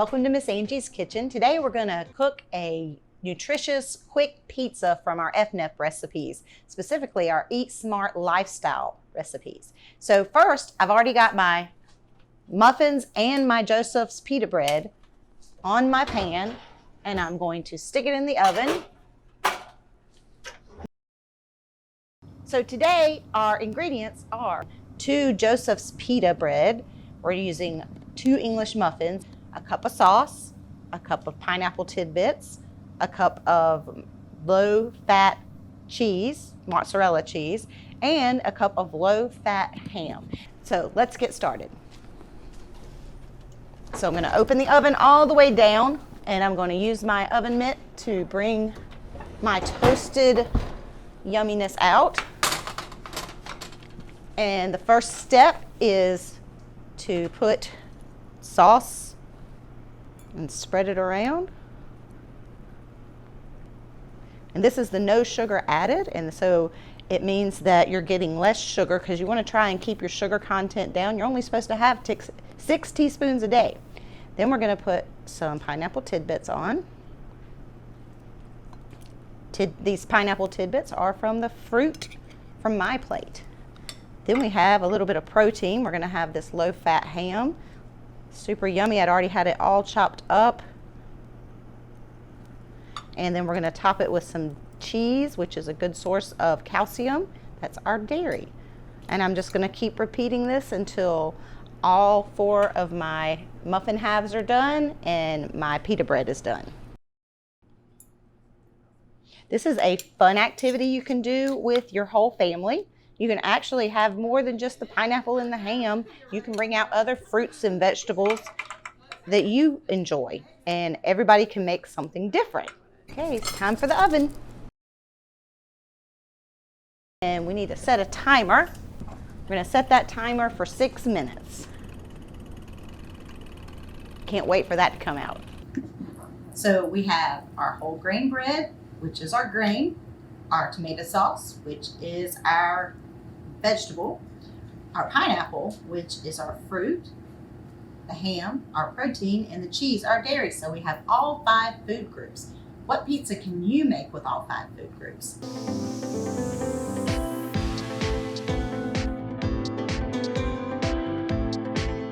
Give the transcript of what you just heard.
Welcome to Miss Angie's Kitchen. Today we're going to cook a nutritious, quick pizza from our EFNEP recipes, specifically our Eat Smart Lifestyle recipes. So first, I've already got my muffins and my Joseph's pita bread on my pan, and I'm going to stick it in the oven. So today our ingredients are 2 Joseph's pita bread. We're using 2 English muffins, a cup of sauce, a cup of pineapple tidbits, a cup of low-fat cheese, mozzarella cheese, and a cup of low-fat ham. So let's get started. So I'm going to open the oven all the way down, and I'm going to use my oven mitt to bring my toasted yumminess out. And the first step is to put sauce and spread it around. And this is the no sugar added, and so it means that you're getting less sugar because you want to try and keep your sugar content down. You're only supposed to have 6 teaspoons a day. Then we're going to put some pineapple tidbits on. These pineapple tidbits are from the fruit from my plate. Then we have a little bit of protein. We're going to have this low-fat ham. Super yummy. I'd already had it all chopped up. And then we're going to top it with some cheese, which is a good source of calcium. That's our dairy. And I'm just going to keep repeating this until all 4 of my muffin halves are done and my pita bread is done. This is a fun activity you can do with your whole family. You can actually have more than just the pineapple and the ham. You can bring out other fruits and vegetables that you enjoy, and everybody can make something different. Okay, it's time for the oven. And we need to set a timer. We're going to set that timer for 6 minutes. Can't wait for that to come out. So we have our whole grain bread, which is our grain, our tomato sauce, which is our vegetable, our pineapple, which is our fruit, the ham, our protein, and the cheese, our dairy. So we have all 5 food groups. What pizza can you make with all 5 food groups?